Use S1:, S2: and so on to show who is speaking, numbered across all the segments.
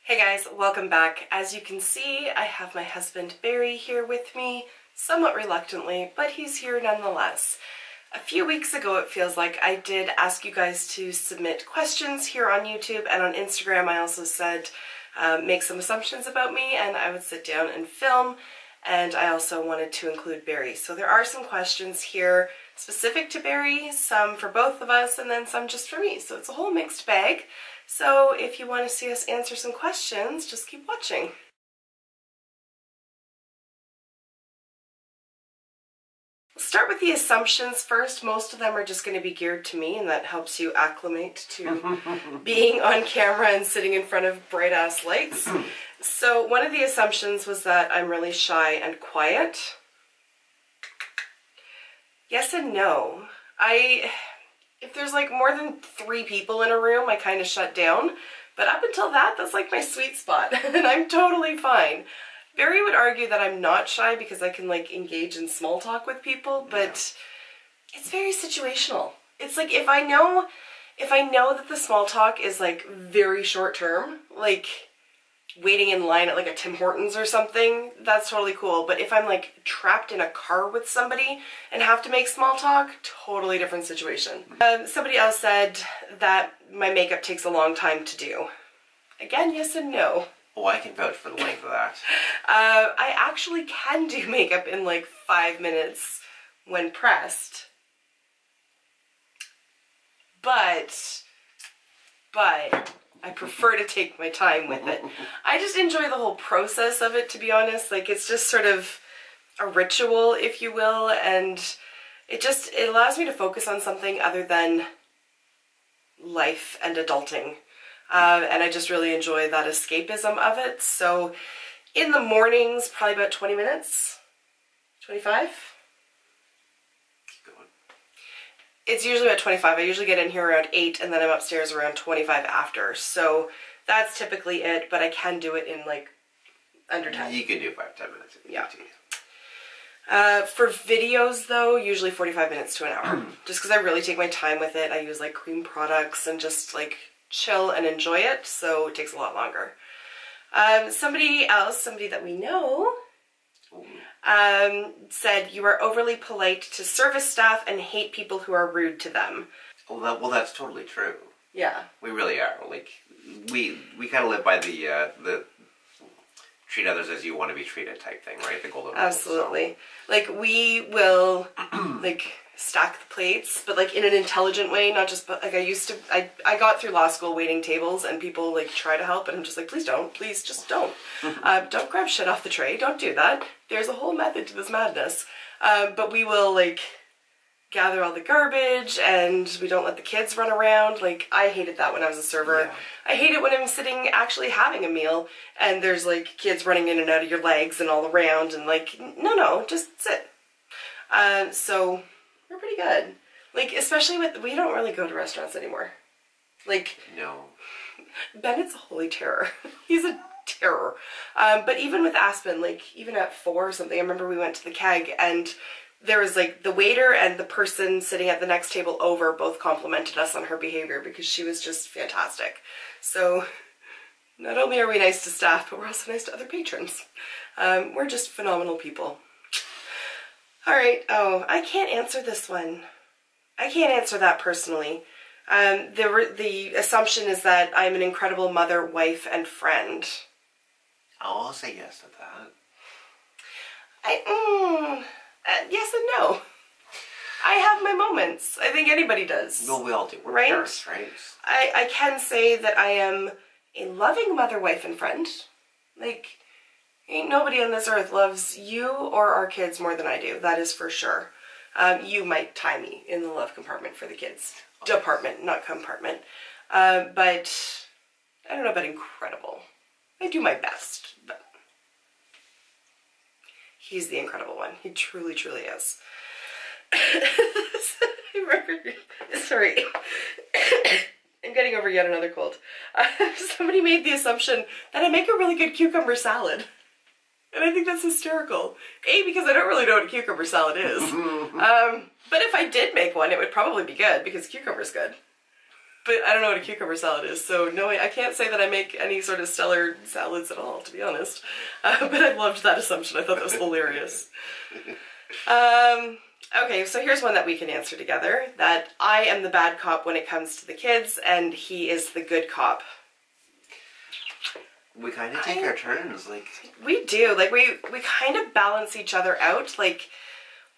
S1: Hey guys, welcome back. As you can see, I have my husband Barry here with me, somewhat reluctantly, but he's here nonetheless. A few weeks ago, it feels like, I did ask you guys to submit questions here on YouTube, and on Instagram I also said make some assumptions about me and I would sit down and film, and I also wanted to include Barry. So there are some questions here specific to Barry, some for both of us, and then some just for me. So it's a whole mixed bag. So if you want to see us answer some questions, just keep watching. We'll start with the assumptions first. Most of them are just going to be geared to me, and that helps you acclimate to being on camera and sitting in front of bright ass lights. So one of the assumptions was that I'm really shy and quiet. Yes and no. If there's like more than 3 people in a room, I kind of shut down. But up until that, that's like my sweet spot, and I'm totally fine. Barry would argue that I'm not shy because I can like engage in small talk with people, but it's very situational. It's like if I know that the small talk is like very short term, like waiting in line at like a Tim Hortons or something, that's totally cool. But if I'm like trapped in a car with somebody and have to make small talk, totally different situation. Somebody else said that my makeup takes a long time to do. Again, yes and no.
S2: Oh, I can vouch for the length of that.
S1: I actually can do makeup in like 5 minutes when pressed. But I prefer to take my time with it. I just enjoy the whole process of it, to be honest. Like, it's just sort of a ritual, if you will, and it allows me to focus on something other than life and adulting. And I just really enjoy that escapism of it. So in the mornings, probably about 20 minutes, 25. It's usually about 25. I usually get in here around 8 and then I'm upstairs around 25 after. So that's typically it, but I can do it in like under 10.
S2: You can do 5-10 minutes.
S1: Yeah. For videos though, usually 45 minutes to an hour. Just because I really take my time with it. I use like cream products and just like chill and enjoy it, so it takes a lot longer. Somebody that we know, said you are overly polite to service staff and hate people who are rude to them.
S2: Well, that's totally true.
S1: Yeah.
S2: We really are. Like, we kind of live by the treat others as you want to be treated type thing, right? The golden rule.
S1: Absolutely. So. Like, we will, like, stack the plates, but like in an intelligent way, not just, like I got through law school waiting tables and people like try to help and I'm just like, please don't, please just don't. Don't grab shit off the tray, don't do that. There's a whole method to this madness. But we will like gather all the garbage and we don't let the kids run around. Like, I hated that when I was a server. Yeah. I hate it when I'm sitting actually having a meal and there's like kids running in and out of your legs and all around and like, no, just sit. So we're pretty good. Like, especially we don't really go to restaurants anymore. Like,
S2: no.
S1: Bennett's a holy terror. He's a terror. But even with Aspen, like, even at 4 or something, I remember we went to the Keg and there was like the waiter and the person sitting at the next table over both complimented us on her behavior because she was just fantastic. So not only are we nice to staff, but we're also nice to other patrons. We're just phenomenal people. All right. Oh, I can't answer this one. I can't answer that personally. The assumption is that I'm an incredible mother, wife, and friend.
S2: I'll say yes to that.
S1: Yes and no. I have my moments. I think anybody does.
S2: No, we all do. We're
S1: right?
S2: Parents, right?
S1: I can say that I am a loving mother, wife, and friend. Like, ain't nobody on this earth loves you or our kids more than I do. That is for sure. You might tie me in the love compartment for the kids. Department, not compartment. But I don't know about incredible. I do my best, but he's the incredible one. He truly, truly is. I remember, sorry. I'm getting over yet another cold. Somebody made the assumption that I make a really good cucumber salad. And I think that's hysterical. A, because I don't really know what a cucumber salad is. But if I did make one, it would probably be good because cucumber's good. But I don't know what a cucumber salad is, so no, I can't say that I make any sort of stellar salads at all, to be honest. But I loved that assumption. I thought that was hilarious. Okay, so here's one that we can answer together. That I am the bad cop when it comes to the kids, and he is the good cop.
S2: We kind of take our turns, like...
S1: We do. Like, we kind of balance each other out. Like,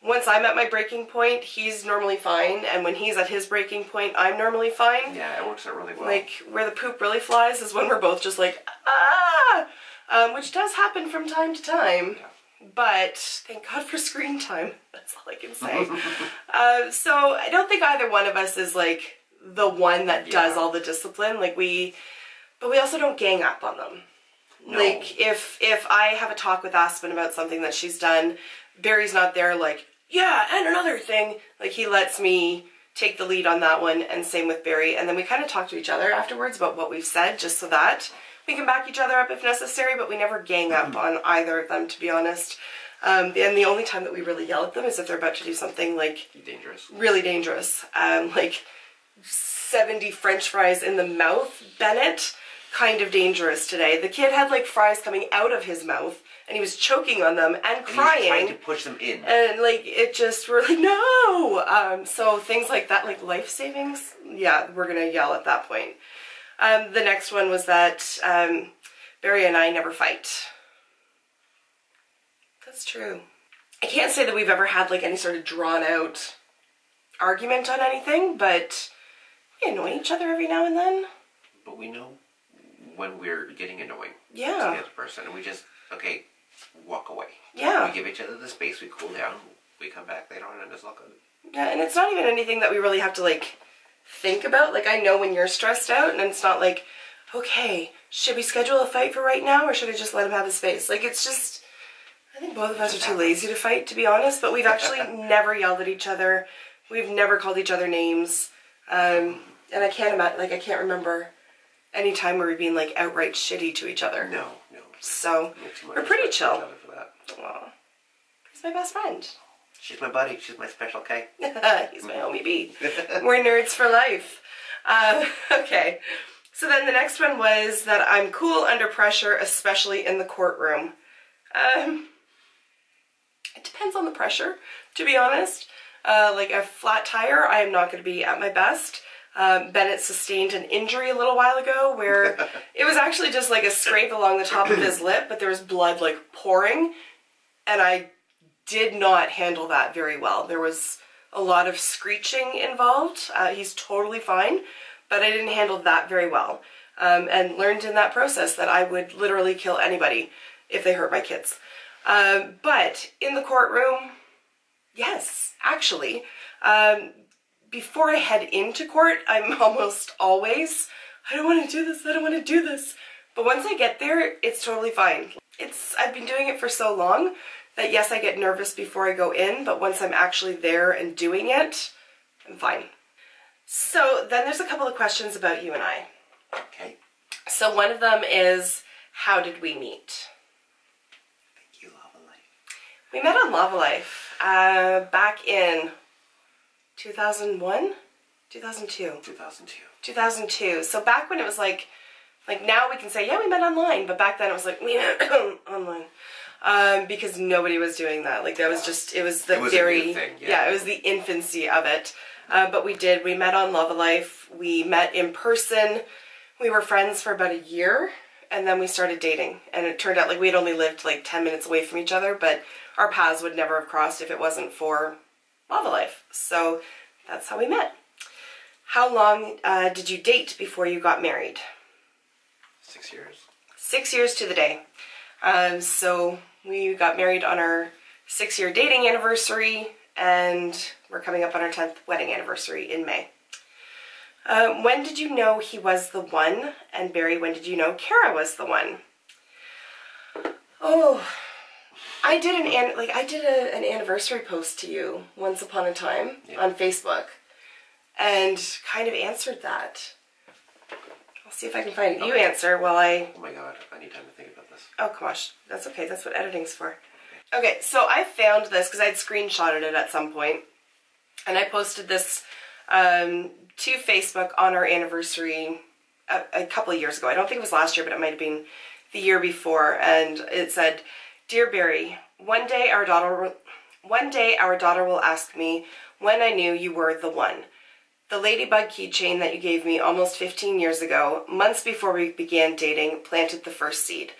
S1: once I'm at my breaking point, he's normally fine, and when he's at his breaking point, I'm normally fine.
S2: Yeah, it works out really well.
S1: Like, where the poop really flies is when we're both just like, ah! Which does happen from time to time. Yeah. But thank God for screen time. That's all I can say. So I don't think either one of us is like the one that does all the discipline. Like, but we also don't gang up on them. No. Like, if I have a talk with Aspen about something that she's done, Barry's not there like, yeah, and another thing. Like, he lets me take the lead on that one, and same with Barry. And then we kind of talk to each other afterwards about what we've said, just so that we can back each other up if necessary, but we never gang up on either of them, to be honest. And the only time that we really yell at them is if they're about to do something, like... dangerous. Really dangerous. Like, 70 French fries in the mouth, Bennett. Kind of dangerous today. The kid had, like, fries coming out of his mouth, and he was choking on them and crying.
S2: He was trying to push them in.
S1: And, like, it just, we're like, no! So things like that, like life savings, yeah, we're gonna yell at that point. The next one was that Barry and I never fight. That's true. I can't say that we've ever had, like, any sort of drawn-out argument on anything, but we annoy each other every now and then.
S2: But we know when we're getting annoying to the
S1: other
S2: person, and we just, okay, walk away.
S1: Yeah.
S2: We give each other the space, we cool down, we come back later on, and it's all good.
S1: Yeah, and it's not even anything that we really have to, like, think about. Like, I know when you're stressed out, and it's not like, okay, should we schedule a fight for right now, or should I just let him have his space? Like, it's just, I think both of us are too lazy to fight, to be honest, but we've actually never yelled at each other. We've never called each other names. And I can't imagine, like, I can't remember any time where we've been, like, outright shitty to each other.
S2: No.
S1: So, we're pretty chill. Aw. He's my best friend.
S2: She's my buddy. She's my special K.
S1: He's my homie B. We're nerds for life. Okay. So then the next one was that I'm cool under pressure, especially in the courtroom. It depends on the pressure, to be honest. Like a flat tire, I am not going to be at my best. Bennett sustained an injury a little while ago where it was actually just like a scrape along the top of his lip, but there was blood like pouring, and I did not handle that very well. There was a lot of screeching involved. He's totally fine, but I didn't handle that very well. And learned in that process that I would literally kill anybody if they hurt my kids. But in the courtroom, yes, actually. Before I head into court, I'm almost always, I don't want to do this, I don't want to do this. But once I get there, it's totally fine. I've been doing it for so long that yes, I get nervous before I go in, but once I'm actually there and doing it, I'm fine. So then there's a couple of questions about you and I.
S2: Okay.
S1: So one of them is, how did we meet?
S2: Thank you, Lava Life.
S1: We met on Lava Life back in 2001? 2002.
S2: 2002.
S1: 2002. So back when it was like now we can say, yeah, we met online, but back then it was like, we met online. Because nobody was doing that. Like that was just, it was the very,
S2: a new thing,
S1: yeah, it was the infancy of it. But we met on Lava Life. We met in person. We were friends for about a year, and then we started dating. And it turned out like we had only lived like 10 minutes away from each other, but our paths would never have crossed if it wasn't for Lava Life. So that's how we met. How long did you date before you got married?
S2: 6 years.
S1: 6 years to the day. So we got married on our 6-year dating anniversary, and we're coming up on our 10th wedding anniversary in May. When did you know he was the one? And Barry, when did you know Kara was the one? Oh, I did an anniversary post to you once upon a time on Facebook, and kind of answered that. I'll see if I can find it. Okay. You answer while I...
S2: Oh my god, I need time to think about this.
S1: Oh gosh, that's okay. That's what editing's for. Okay, so I found this because I'd screenshotted it at some point, and I posted this to Facebook on our anniversary a couple of years ago. I don't think it was last year, but it might have been the year before. And it said, "Dear Barry, one day our daughter will ask me when I knew you were the one. The ladybug keychain that you gave me almost 15 years ago, months before we began dating, planted the first seed.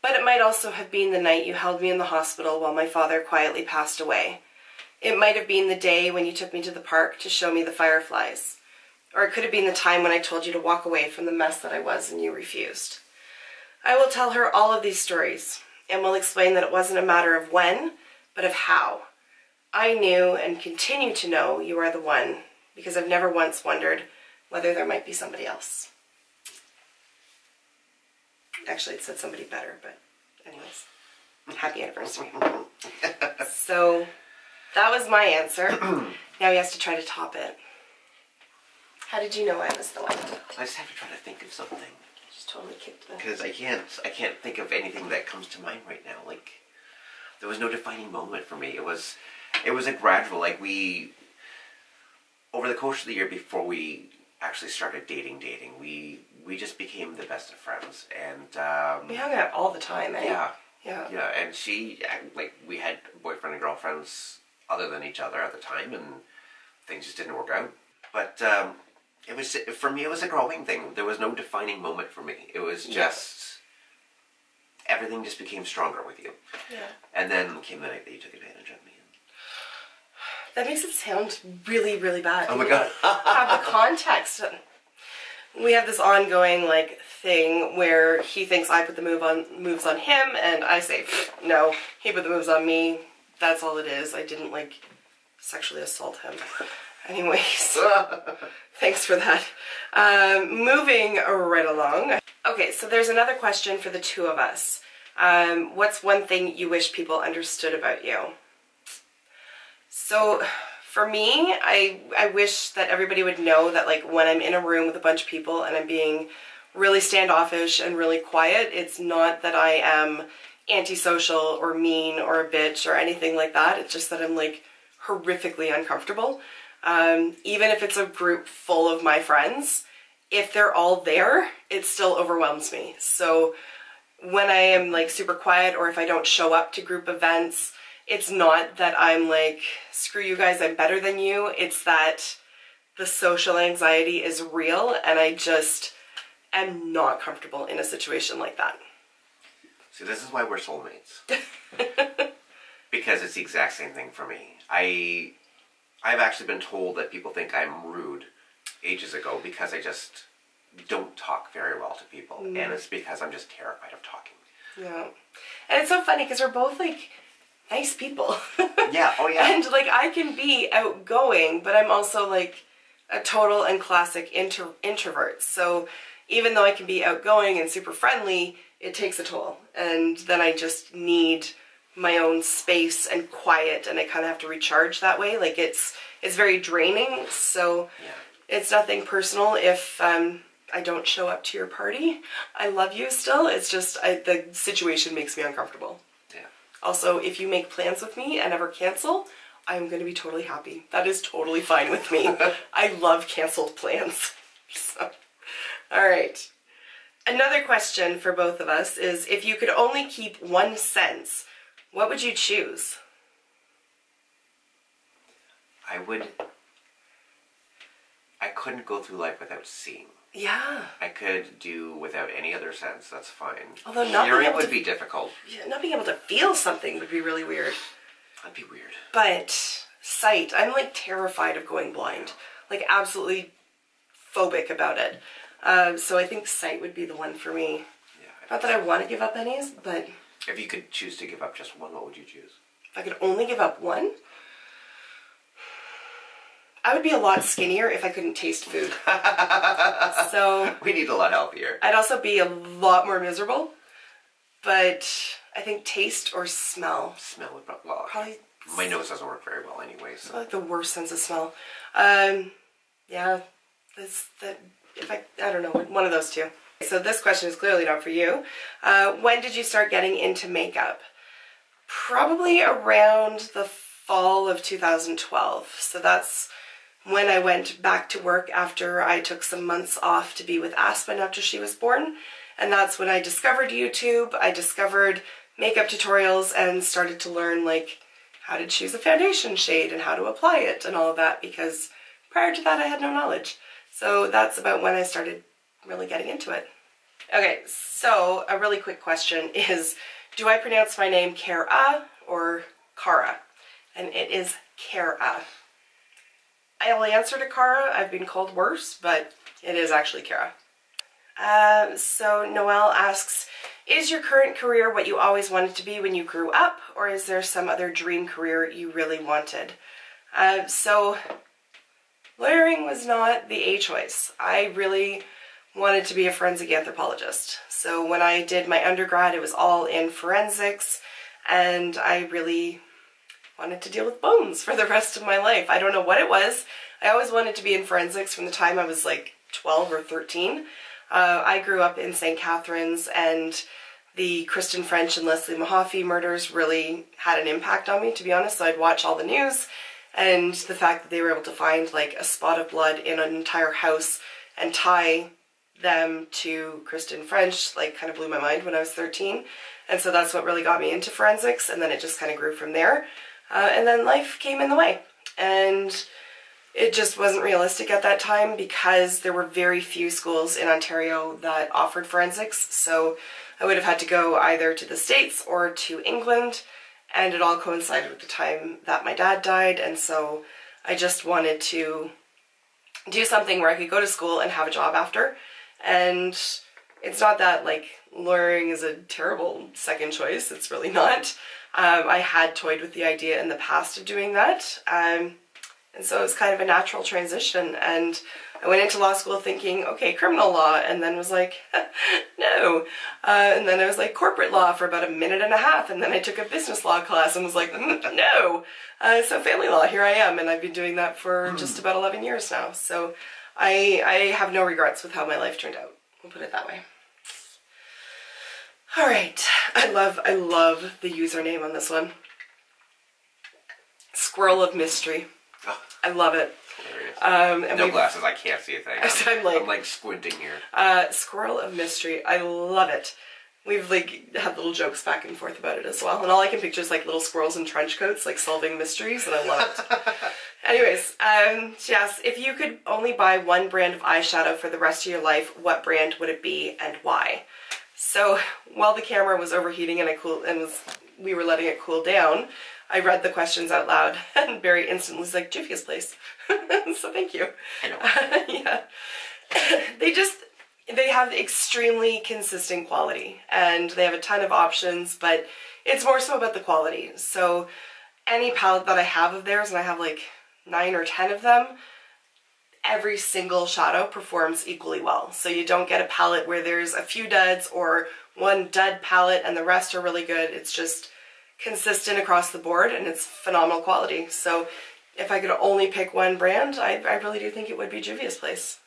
S1: But it might also have been the night you held me in the hospital while my father quietly passed away. It might have been the day when you took me to the park to show me the fireflies. Or it could have been the time when I told you to walk away from the mess that I was and you refused. I will tell her all of these stories and will explain that it wasn't a matter of when, but of how. I knew and continue to know you are the one, because I've never once wondered whether there might be somebody else." Actually, it said somebody better, but anyways, happy anniversary. So that was my answer. Now he has to try to top it. How did you know I was the one?
S2: I just have to try to think of something.
S1: Just totally kicked the...
S2: Because I can't think of anything that comes to mind right now. Like, there was no defining moment for me. It was a gradual, like over the course of the year before we actually started dating, we just became the best of friends. And
S1: we hung out all the time, eh?
S2: Yeah, and we had boyfriend and girlfriends other than each other at the time, and things just didn't work out. But for me, it was a growing thing. There was no defining moment for me. It was just, everything just became stronger with you.
S1: Yeah.
S2: And then came the night that you took advantage of me.
S1: That makes it sound really, really bad.
S2: Oh my God.
S1: Have the context. We have this ongoing thing where he thinks I put the moves on him, and I say, no, he put the moves on me. That's all it is. I didn't sexually assault him. Anyways, thanks for that. Moving right along. Okay, so there's another question for the two of us. What's one thing you wish people understood about you? So for me, I wish that everybody would know that when I'm in a room with a bunch of people and I'm being really standoffish and really quiet, it's not that I am antisocial or mean or a bitch or anything like that. It's just that I'm horrifically uncomfortable. Even if it's a group full of my friends, if they're all there, it still overwhelms me. So when I am super quiet, or if I don't show up to group events, it's not that I'm screw you guys, I'm better than you. It's that the social anxiety is real, and I just am not comfortable in a situation like that.
S2: See, this is why we're soulmates. Because it's the exact same thing for me. I've actually been told that people think I'm rude ages ago because I just don't talk very well to people. And it's because I'm just terrified of talking. Yeah.
S1: And it's so funny because we're both nice people.
S2: Yeah, oh yeah.
S1: And I can be outgoing, but I'm also a total and classic introvert. So even though I can be outgoing and super friendly, it takes a toll. And then I just need my own space and quiet, and I kind of have to recharge that way. It's very draining. So it's nothing personal if I don't show up to your party. I love you still. It's just the situation makes me uncomfortable.
S2: Yeah.
S1: Also, if you make plans with me and ever cancel, I'm going to be totally happy. That is totally fine with me. I love canceled plans. So, all right. Another question for both of us is, if you could only keep one sense, what would you choose?
S2: I couldn't go through life without seeing.
S1: Yeah.
S2: I could do without any other sense, that's fine.
S1: Although not
S2: hearing
S1: being able
S2: would
S1: to,
S2: be difficult.
S1: Yeah, not being able to feel something would be really weird.
S2: That'd be weird.
S1: But sight, I'm terrified of going blind. Absolutely phobic about it. So I think sight would be the one for me. Yeah. Not that I want to give up any, but...
S2: If you could choose to give up just one, what would you choose?
S1: If I could only give up one? I would be a lot skinnier if I couldn't taste food. So...
S2: We need a lot healthier.
S1: I'd also be a lot more miserable. But I think taste or smell.
S2: Smell would probably... My nose doesn't work very well anyway, so...
S1: I the worst sense of smell. Yeah. I don't know, one of those two. So this question is clearly not for you. When did you start getting into makeup? Probably around the fall of 2012. So that's when I went back to work after I took some months off to be with Aspen after she was born. And that's when I discovered YouTube. I discovered makeup tutorials and started to learn like how to choose a foundation shade and how to apply it and all of that, because prior to that I had no knowledge. So that's about when I started really getting into it. Okay, so a really quick question is, do I pronounce my name Kara or Kara? And it is Kara. I'll answer to Kara. I've been called worse, but it is actually Kara. So Noelle asks, is your current career what you always wanted to be when you grew up, or is there some other dream career you really wanted? So lawyering was not the A choice. I really wanted to be a forensic anthropologist. So when I did my undergrad, it was all in forensics, and I really wanted to deal with bones for the rest of my life. I don't know what it was. I always wanted to be in forensics from the time I was like 12 or 13. I grew up in St. Catharines, and the Kristen French and Leslie Mahaffey murders really had an impact on me, to be honest. So I'd watch all the news, and the fact that they were able to find like a spot of blood in an entire house and tie them to Kristen French like kind of blew my mind when I was 13. And so that's what really got me into forensics, and then it just kind of grew from there. And then life came in the way, and it just wasn't realistic at that time because there were very few schools in Ontario that offered forensics. So I would have had to go either to the States or to England, and it all coincided with the time that my dad died. And so I just wanted to do something where I could go to school and have a job after. And it's not that like lawyering is a terrible second choice. It's really not. I had toyed with the idea in the past of doing that. And so it was kind of a natural transition. And I went into law school thinking, okay, criminal law, and then was like, no. And then I was like corporate law for about a minute and a half, and then I took a business law class and was like, no. So family law, here I am, and I've been doing that for just about 11 years now. So I have no regrets with how my life turned out. We'll put it that way. All right, I love the username on this one. Squirrel of Mystery.
S2: Oh,
S1: I love it.
S2: Hilarious. No glasses, I can't see a thing. I'm like squinting here.
S1: Squirrel of Mystery, I love it. We've like had little jokes back and forth about it as well, and all I can picture is like little squirrels in trench coats like solving mysteries, and I love it. Anyways, she asks, if you could only buy one brand of eyeshadow for the rest of your life, what brand would it be and why? So while the camera was overheating and we were letting it cool down, I read the questions out loud, and Barry instantly was like, Jiffy's Place. So thank you.
S2: I know.
S1: Yeah. They have extremely consistent quality, and they have a ton of options, but it's more so about the quality. So any palette that I have of theirs, and I have like 9 or 10 of them, every single shadow performs equally well. So you don't get a palette where there's a few duds or one dud palette and the rest are really good. It's just consistent across the board, and it's phenomenal quality. So if I could only pick one brand, I really do think it would be Juvia's Place.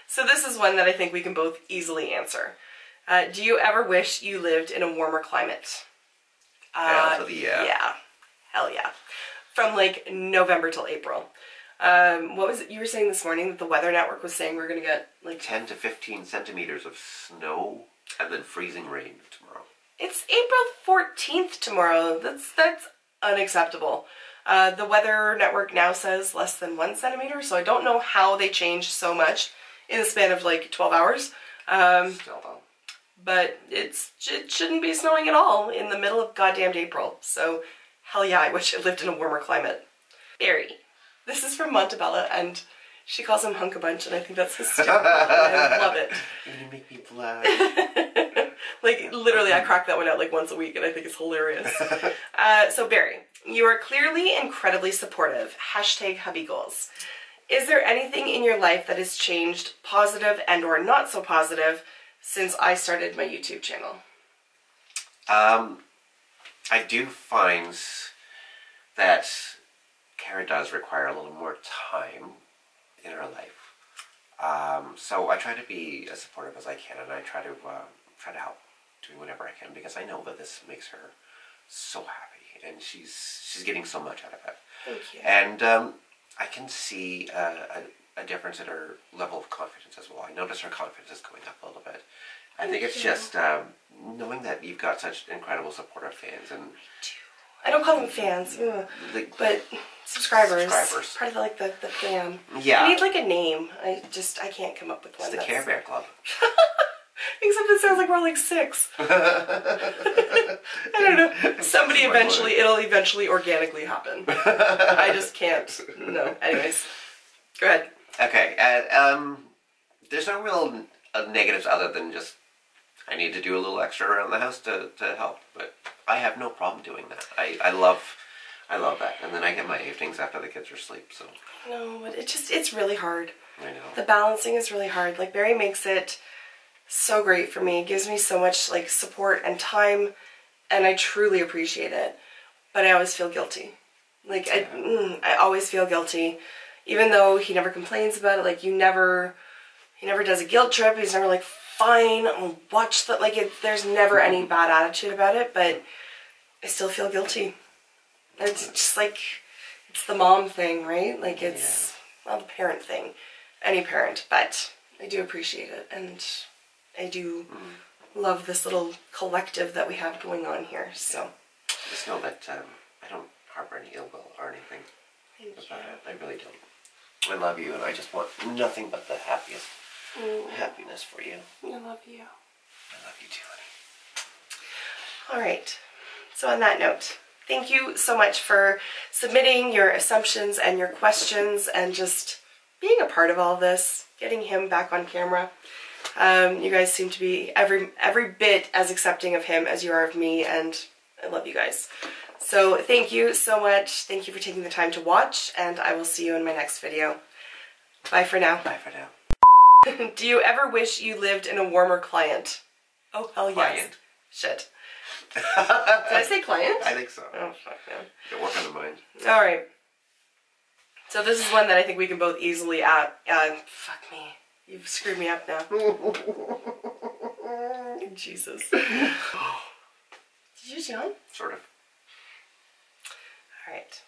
S1: So this is one that I think we can both easily answer. Do you ever wish you lived in a warmer climate?
S2: Hell yeah.
S1: Yeah. Hell yeah. From like November till April. What was it you were saying this morning that the Weather Network was saying we're going to get like
S2: 10 to 15 centimeters of snow and then freezing rain tomorrow.
S1: It's April 14th tomorrow. That's unacceptable. The Weather Network now says less than 1 centimeter, so I don't know how they changed so much in the span of like 12 hours.
S2: Still though.
S1: But it shouldn't be snowing at all in the middle of goddamned April. So hell yeah, I wish I lived in a warmer climate. Barry. This is from Montebella, and she calls him Hunk-a-Bunch, and I think that's hysterical. I love it.
S2: You're gonna make me blush.
S1: Like, literally, I crack that one out like once a week, and I think it's hilarious. So Barry, you are clearly incredibly supportive. # hubby goals. Is there anything in your life that has changed, positive and or not so positive, since I started my YouTube channel?
S2: I do find that Kara does require a little more time in her life. So I try to be as supportive as I can, and I try to help doing whatever I can, because I know that this makes her so happy, and she's getting so much out of it.
S1: Thank you.
S2: And I can see a difference in her level of confidence as well. I notice her confidence is going up a little bit. I think it's just knowing that you've got such incredible supportive fans. And
S1: I don't call them fans, but subscribers. Part of like the fam.
S2: Yeah.
S1: I need like a name. I can't come up with one.
S2: It's the Care Bear Club.
S1: Except it sounds like we're like 6. I don't know. It'll eventually organically happen. I just can't. No. Anyways, go ahead.
S2: Okay. There's no real negatives other than just I need to do a little extra around the house to help, but I have no problem doing that. I love that, and then I get my evenings after the kids are asleep. So
S1: no, but it's really hard.
S2: I know
S1: the balancing is really hard. Like Barry makes it so great for me. It gives me so much like support and time, and I truly appreciate it. But I always feel guilty. Like I always feel guilty, even though he never complains about it. Like he never does a guilt trip. He's never like, fine, I'll watch that. Like there's never any bad attitude about it, but I still feel guilty. It's just like, it's the mom thing, right? Like it's, well, the parent thing. Any parent, but I do appreciate it, and I do love this little collective that we have going on here, so.
S2: Just know that I don't harbor any ill will or anything.
S1: Thank you.
S2: I really don't. I love you, and I just want nothing but the happiness for you.
S1: I love you.
S2: I love you too, honey.
S1: All right. So on that note, thank you so much for submitting your assumptions and your questions and just being a part of all this, getting him back on camera. You guys seem to be every bit as accepting of him as you are of me, and I love you guys. So thank you so much. Thank you for taking the time to watch, and I will see you in my next video. Bye for now.
S2: Bye for now.
S1: Do you ever wish you lived in a warmer client? Oh, hell yes.
S2: Client.
S1: Shit. Did I say client?
S2: I think so.
S1: Oh, fuck, man.
S2: Don't work on the mind.
S1: Alright. So this is one that I think we can both easily fuck me. You've screwed me up now. Jesus. Did you just yawn?
S2: Sort of.
S1: Alright.